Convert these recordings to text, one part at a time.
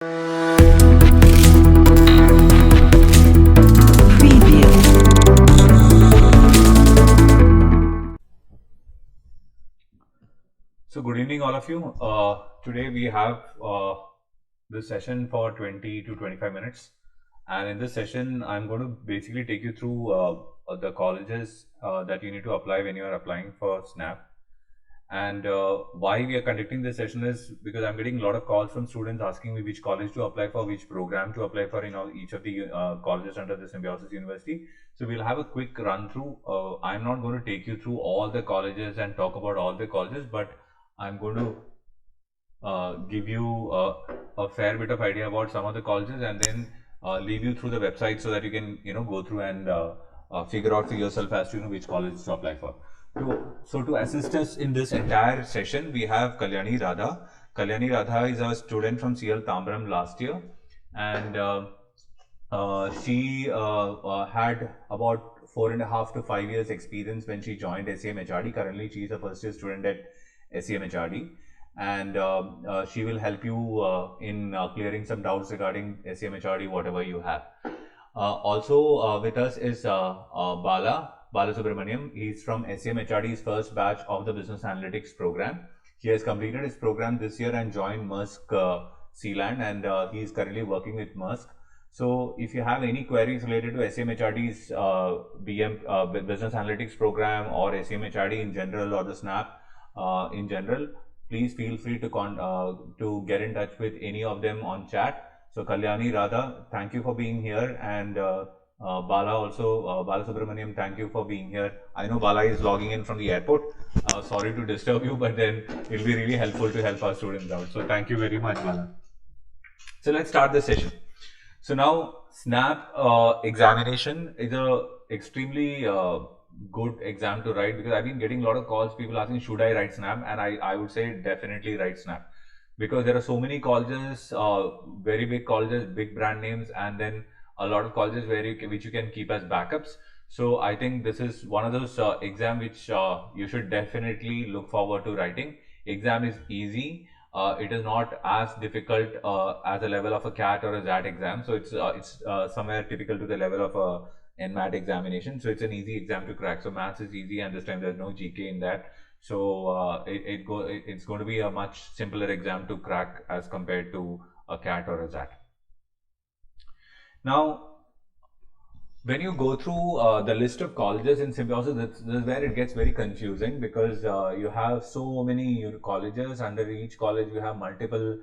So good evening all of you. Today we have this session for 20 to 25 minutes, and in this session I'm going to basically take you through the colleges that you need to apply when you are applying for SNAP. And why we are conducting this session is because I'm getting a lot of calls from students asking me which college to apply for, which program to apply for in each of the colleges under the Symbiosis University. So we'll have a quick run through. I'm not going to take you through all the colleges and talk about all the colleges, but I'm going to give you a fair bit of idea about some of the colleges, and then leave you through the website so that you can go through and figure out for yourself as to which college to apply for. So to assist us in this entire session, we have Kalyani Radha. Kalyani Radha is a student from CL Tambaram last year, and she had about 4.5 to 5 years experience when she joined SCIT. Currently, she is a first year student at SCIT, and she will help you in clearing some doubts regarding SCIT, whatever you have. Also with us is Bala Subramaniam. He's from SCIT's first batch of the Business Analytics program. He has completed his program this year and joined Maersk Sealand, and he is currently working with Maersk. So if you have any queries related to SCIT's Business Analytics program, or SCIT in general, or the SNAP in general, please feel free to get in touch with any of them on chat. So Kalyani Radha, thank you for being here, and Bala Subramaniam, thank you for being here. I know Bala is logging in from the airport. Sorry to disturb you, but then it will be really helpful to help our students out. So thank you very much, Bala. So let's start the session. So now SNAP examination is a extremely good exam to write, because I've been getting a lot of calls, people asking should I write SNAP, and I would say definitely write SNAP, because there are so many colleges, very big colleges, big brand names, and then a lot of colleges which you can keep as backups. So I think this is one of those exam which you should definitely look forward to writing. Exam is easy. It is not as difficult as a level of a CAT or a ZAT exam. So it's somewhere typical to the level of a NMAT examination. So it's an easy exam to crack. So maths is easy, and this time there's no GK in that. So it's going to be a much simpler exam to crack as compared to a CAT or a ZAT. Now, when you go through the list of colleges in Symbiosis, this is where it gets very confusing, because you have so many colleges. Under each college you have multiple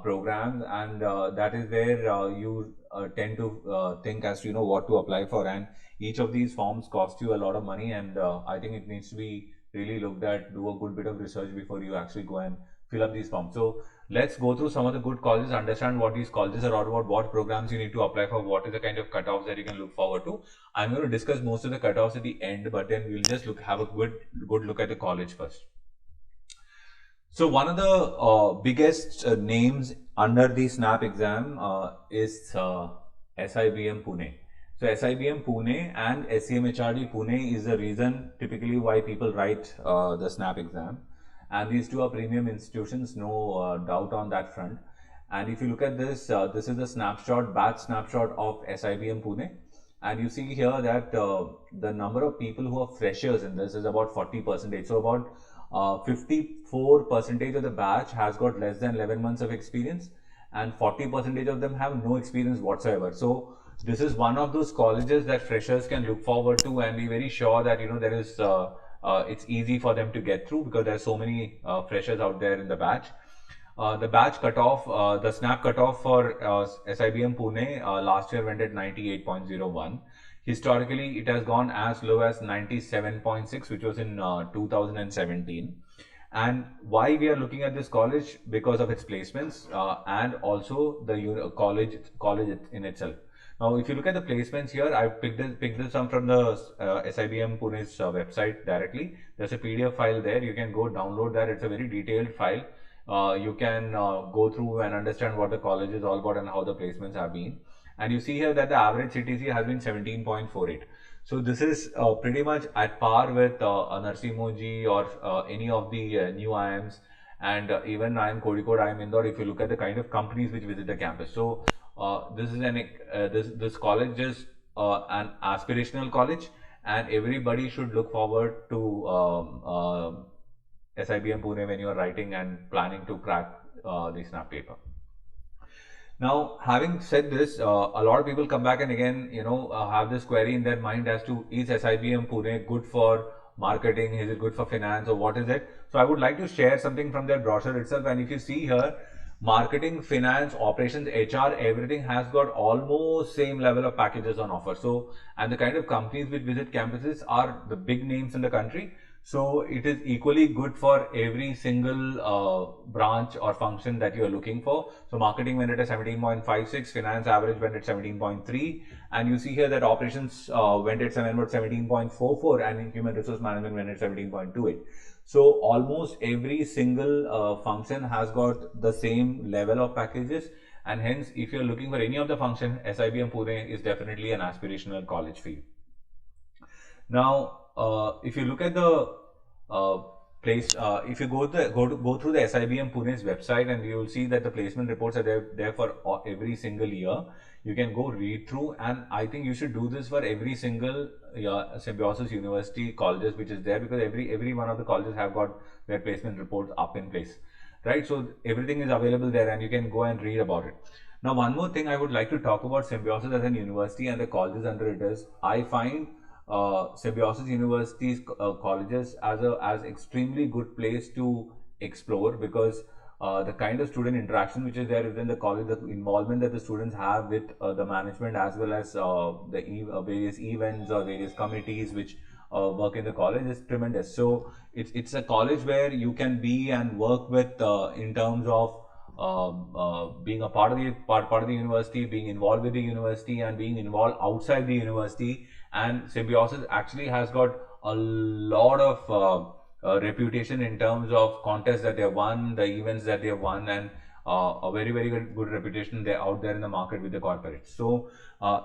programs, and that is where you tend to think as to what to apply for, and each of these forms cost you a lot of money, and I think it needs to be really looked at. Do a good bit of research before you actually go and fill up these forms. So let's go through some of the good colleges, understand what these colleges are all about, what programs you need to apply for, what is the kind of cutoffs that you can look forward to. I'm going to discuss most of the cutoffs at the end, but then we'll just have a good look at the college first. So one of the biggest names under the SNAP exam is SIBM Pune. So SIBM Pune and SCMHRD Pune is the reason typically why people write the SNAP exam. And these two are premium institutions, no doubt on that front. And if you look at this, this is the batch snapshot of SIBM Pune. And you see here that the number of people who are freshers in this is about 40%. So about 54% of the batch has got less than 11 months of experience, and 40% of them have no experience whatsoever. So this is one of those colleges that freshers can look forward to and be very sure that there is it's easy for them to get through, because there are so many freshers out there in the batch. The batch cutoff, the SNAP cutoff for SIBM Pune last year went at 98.01. Historically, it has gone as low as 97.6, which was in 2017. And why we are looking at this college? Because of its placements and also the college in itself. Now, if you look at the placements here, I picked this up from the SIBM Pune's website directly. There's a PDF file there. You can go download that. It's a very detailed file. You can go through and understand what the college is all about and how the placements have been. And you see here that the average CTC has been 17.48. So this is pretty much at par with a Narsi Moji or any of the new IIMs. And even I am Kozhikode, I am Indore. If you look at the kind of companies which visit the campus, so this is this college is an aspirational college, and everybody should look forward to SIBM Pune when you are writing and planning to crack the snap paper. Now, having said this, a lot of people come back and again, have this query in their mind as to, is SIBM Pune good for marketing? Is it good for finance, or what is it? So I would like to share something from their brochure itself. And if you see here, marketing, finance, operations, HR, everything has got almost same level of packages on offer. So, and the kind of companies which visit campuses are the big names in the country. So it is equally good for every single branch or function that you are looking for. So marketing went at 17.56, finance average went at 17.3, and you see here that operations went at 17.44, and human resource management went at 17.28. So almost every single function has got the same level of packages, and hence if you are looking for any of the function, SIBM Pune is definitely an aspirational college for you. Now, if you look at the place, if you go through the SIBM Pune's website, and you will see that the placement reports are there for every single year. You can go read through, and I think you should do this for every single Symbiosis University colleges which is there, because every one of the colleges have got their placement reports up in place, right? So everything is available there, and you can go and read about it. Now, one more thing I would like to talk about Symbiosis as a university and the colleges under it is, I find Symbiosis University's colleges as extremely good place to explore, because the kind of student interaction which is there within the college, the involvement that the students have with the management, as well as the various events or various committees which work in the college, is tremendous. So it's a college where you can be and work with in terms of being a part of the university, being involved with the university, and being involved outside the university. And Symbiosis actually has got a lot of reputation in terms of contests that they have won, the events that they have won, and a very good reputation they're out there in the market with the corporates. So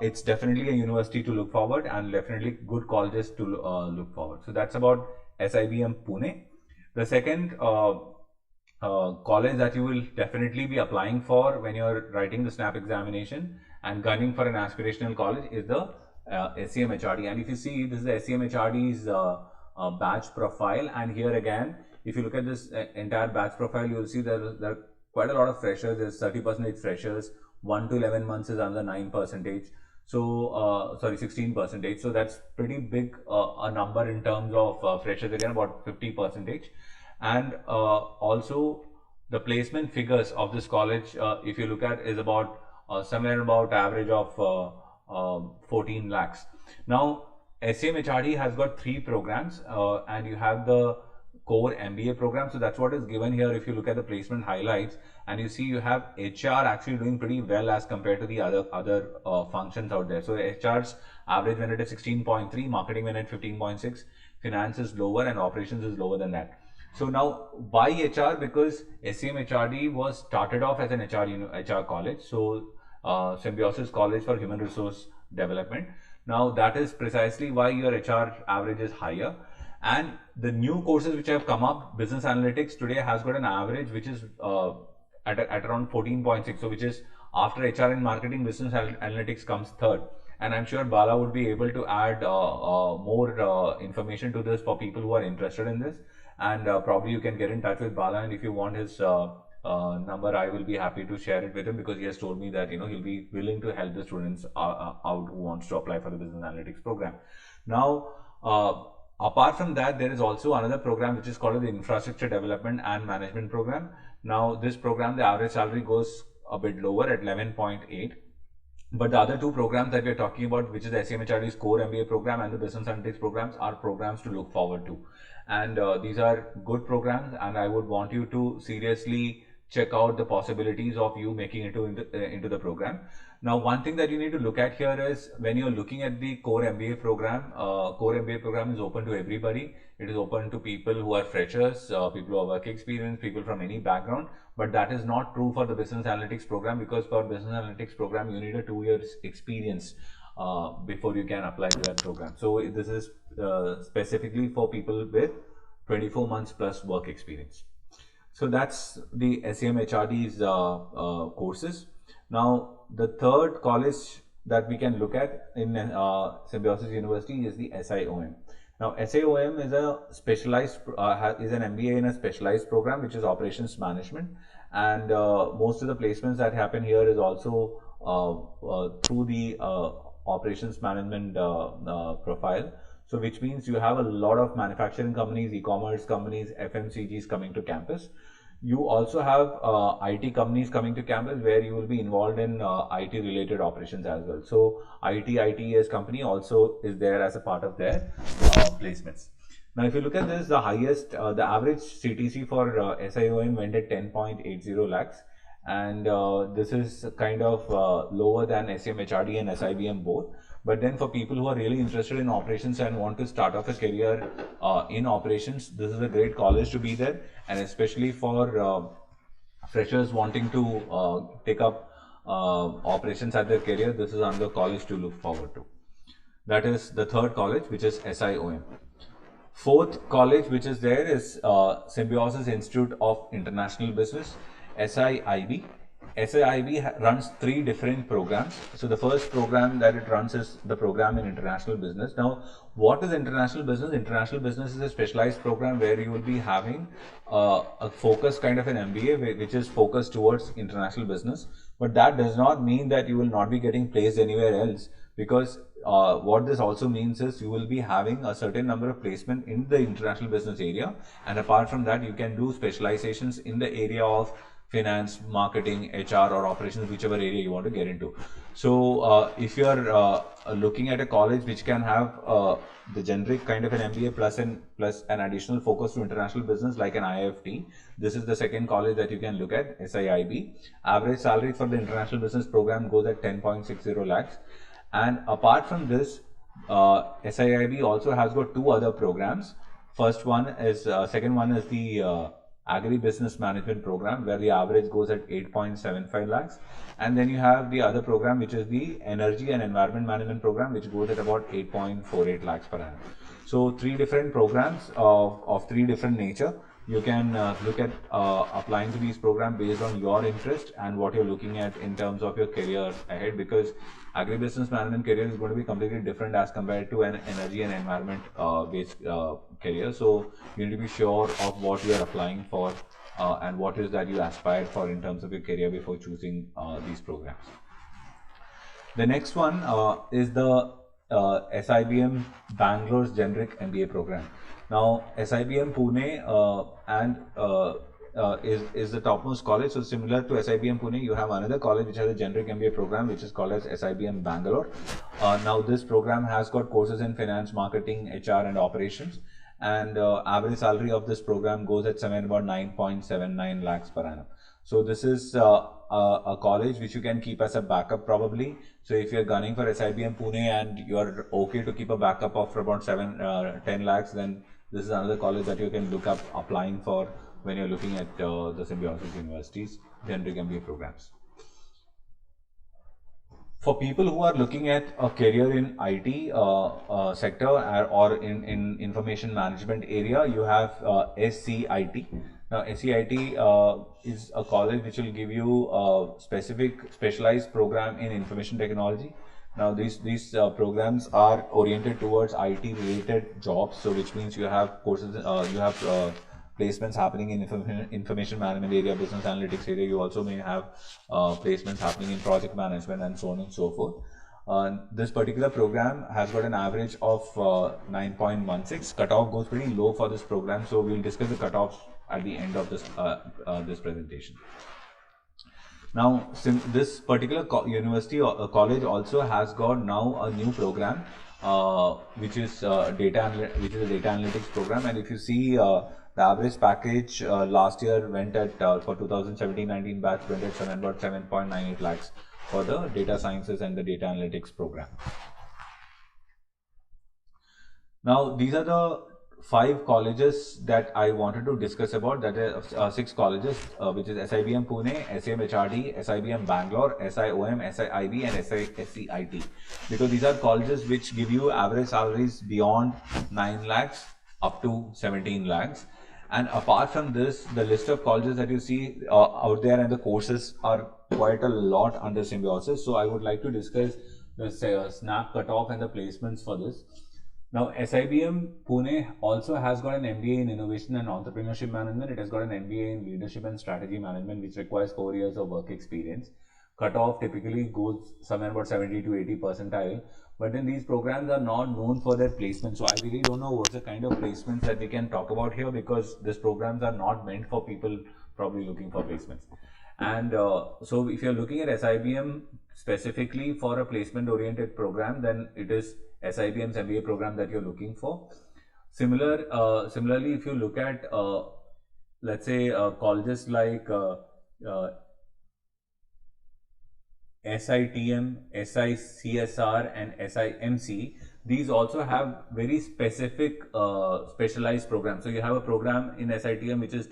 it's definitely a university to look forward, and definitely good colleges to look forward. So that's about SIBM Pune. The second college that you will definitely be applying for when you're writing the SNAP examination and gunning for an aspirational college is the SCM HRD. And if you see, this is the SCM HRD's batch profile, and here again, if you look at this entire batch profile, you will see there are quite a lot of freshers. There's 30% freshers, 1 to 11 months is another 9%. So sorry, 16%. So that's pretty big a number in terms of freshers, again about 50%. And also the placement figures of this college, if you look at, is about somewhere about average of 14 lakhs. Now, SCM has got 3 programs, and you have the core MBA program. So that's what is given here. If you look at the placement highlights, and you see you have HR actually doing pretty well as compared to the other functions out there. So HR's average went at 16.3, marketing went at 15.6, finance is lower, and operations is lower than that. So now, why HR? Because SCM HRD was started off as an HR college. So Symbiosis College for Human Resource Development. Now that is precisely why your HR average is higher. And the new courses which have come up, business analytics today has got an average which is at around 14.6. So which is after HR and marketing, business analytics comes third. And I'm sure Bala would be able to add more information to this for people who are interested in this. And probably you can get in touch with Bala, and if you want his number, I will be happy to share it with him, because he has told me that he'll be willing to help the students out who wants to apply for the business analytics program. Now, apart from that, there is also another program which is called the Infrastructure Development and Management Program. Now, this program, the average salary goes a bit lower at 11.8. But the other 2 programs that we are talking about, which is the SCMHRD's core MBA program and the business analytics programs, are programs to look forward to. And these are good programs, and I would want you to seriously check out the possibilities of you making it into the program. Now, one thing that you need to look at here is, when you're looking at the core MBA program, is open to everybody. It is open to people who are freshers, people who have work experience, people from any background. But that is not true for the business analytics program, because for business analytics program, you need a 2 years experience before you can apply to that program. So this is specifically for people with 24 months plus work experience. So that's the SEM HRD's courses. Now, the third college that we can look at in Symbiosis University is the SIOM. Now, SIOM is a specialized, is an MBA in a specialized program, which is operations management. And most of the placements that happen here is also through the operations management profile. So which means you have a lot of manufacturing companies, e-commerce companies, FMCGs coming to campus. You also have IT companies coming to campus where you will be involved in IT related operations as well. So ITES company also is there as a part of their placements. Now, if you look at this, the highest, the average CTC for SIOM went at 10.80 lakhs. And this is kind of lower than SEM HRD and SIBM both. But then for people who are really interested in operations and want to start off a career in operations, this is a great college to be there. And especially for freshers wanting to take up operations at their career, this is another college to look forward to. That is the third college, which is SIOM. Fourth college which is there is Symbiosis Institute of International Business, SIIB. SIIB runs 3 different programs. So the first program that it runs is the program in international business. Now, what is international business? International business is a specialized program where you will be having a focus kind of an MBA which is focused towards international business. But that does not mean that you will not be getting placed anywhere else, because what this also means is you will be having a certain number of placement in the international business area, and apart from that you can do specializations in the area of finance, marketing, HR or operations, whichever area you want to get into. So if you are looking at a college which can have the generic kind of an MBA plus an additional focus to international business like an IFT, this is the second college that you can look at, SIIB. Average salary for the international business program goes at 10.60 lakhs. And apart from this, SIIB also has got 2 other programs. Second one is the Agribusiness Management program, where the average goes at 8.75 lakhs. And then you have the other program, which is the Energy and Environment Management program, which goes at about 8.48 lakhs per annum. So 3 different programs of 3 different nature. You can look at applying to these programs based on your interest and what you're looking at in terms of your career ahead, because agribusiness management career is going to be completely different as compared to an energy and environment based career. So you need to be sure of what you are applying for and what is that you aspire for in terms of your career before choosing these programs. The next one is the SIBM Bangalore's generic MBA program. Now, SIBM Pune is the topmost college. So similar to SIBM Pune, you have another college which has a generic MBA program, which is called as SIBM Bangalore. Now, this program has got courses in finance, marketing, HR, and operations. And average salary of this program goes at somewhere about 9.79 lakhs per annum. So this is a college which you can keep as a backup probably. So if you're gunning for SIBM Pune and you're okay to keep a backup of about 10 lakhs, then this is another college that you can look up applying for when you're looking at the Symbiosis University's generic MBA programs. For people who are looking at a career in IT sector or in information management area, you have SCIT. Now, SCIT is a college which will give you a specialized program in information technology. Now, these programs are oriented towards IT related jobs. So, which means you have courses, you have placements happening in information management area, business analytics area. You also may have placements happening in project management and so on and so forth. This particular program has got an average of 9.16. Cutoff goes pretty low for this program. So, we'll discuss the cutoffs at the end of this this presentation. Now, this particular university or college also has got now a new program, which is data analytics program. And if you see the average package last year went at for 2017-19 batch went at about 7.98 lakhs for the data sciences and the data analytics program. Now, these are the 5 colleges that I wanted to discuss about. That is 6 colleges, which is SIBM Pune, SEM HRD, SIBM Bangalore, SIOM, SIIB, and SCIT. Because these are colleges which give you average salaries beyond 9 lakhs up to 17 lakhs. And apart from this, the list of colleges that you see out there and the courses are quite a lot under Symbiosis. So I would like to discuss the snap cutoff and the placements for this. Now, SIBM Pune also has got an MBA in Innovation and Entrepreneurship Management. It has got an MBA in Leadership and Strategy Management, which requires 4 years of work experience. Cutoff typically goes somewhere about 70 to 80 percentile. But then these programs are not known for their placement. So I really don't know what's the kind of placements that we can talk about here, because these programs are not meant for people probably looking for placements. And so if you're looking at SIBM specifically for a placement oriented program, then it is SIBM's MBA program that you're looking for. Similarly, if you look at let's say colleges like SITM, SICSR and SIMC, these also have very specific specialized programs. So you have a program in SITM which is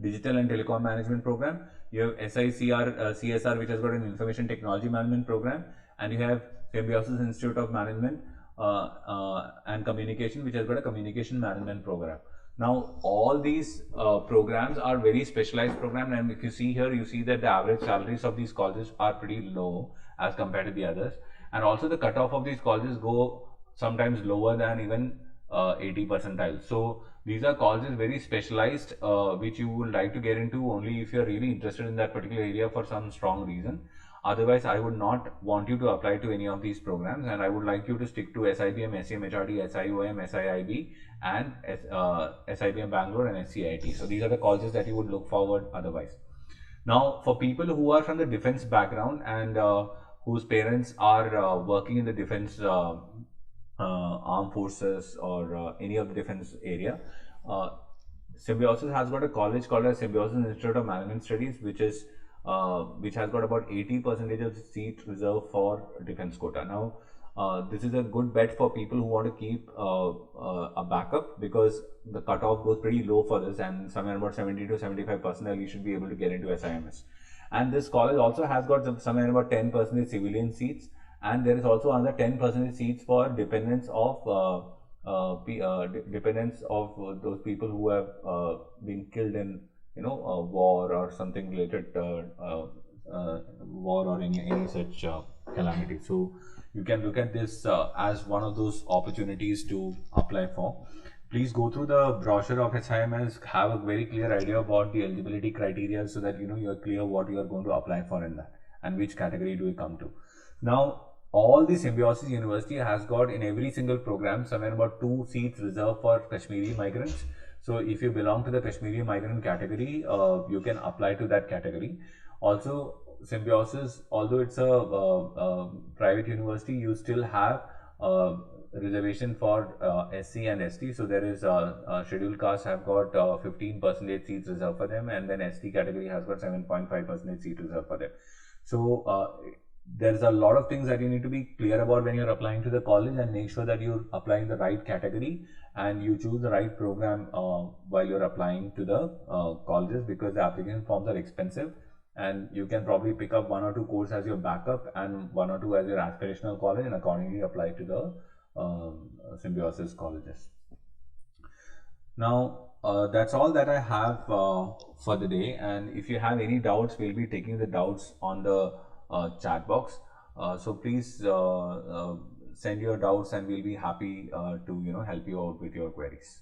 Digital and Telecom Management Program. You have CSR which has got an Information Technology Management Program, and you have Symbiosis Institute of Management and Communication, which has got a Communication Management Program. Now, all these programs are very specialized programs, and if you see here, you see that the average salaries of these colleges are pretty low as compared to the others, and also the cutoff of these colleges go sometimes lower than even 80 percentile. So these are colleges very specialized, which you would like to get into only if you're really interested in that particular area for some strong reason. Otherwise, I would not want you to apply to any of these programs, and I would like you to stick to SIBM, SCMHRD, SIOM, SIIB, and SIBM Bangalore and SCIT. So these are the colleges that you would look forward otherwise. Now, for people who are from the defense background and whose parents are working in the defense armed forces or any of the defense area, Symbiosis has got a college called as Symbiosis Institute of Management Studies, which has got about 80% of seat reserved for defense quota. Now, this is a good bet for people who want to keep a backup, because the cutoff goes pretty low for this, and somewhere about 70 to 75% you should be able to get into SIMS. And this college also has got somewhere about 10% civilian seats, and there is also another 10% seats for dependents of those people who have been killed in war or something related war or any such calamity. So you can look at this as one of those opportunities to apply for. Please go through the brochure of SIMS, have a very clear idea about the eligibility criteria, so that you're clear what you are going to apply for in that and which category do you come to. Now, all the Symbiosis University has got in every single program somewhere about 2 seats reserved for Kashmiri migrants. So if you belong to the Kashmiri migrant category, you can apply to that category. Also, Symbiosis, although it's a private university, you still have reservation for SC and ST. So there is scheduled castes have got 15% seats reserved for them, and then ST category has got 7.5% seats reserved for them. So there's a lot of things that you need to be clear about when you're applying to the college, and make sure that you're applying the right category and you choose the right program while you're applying to the colleges, because the application forms are expensive, and you can probably pick up 1 or 2 courses as your backup and 1 or 2 as your aspirational college, and accordingly apply to the Symbiosis colleges. Now, that's all that I have for the day, and if you have any doubts, we'll be taking the doubts on the chat box. So please send your doubts, and we'll be happy to help you out with your queries.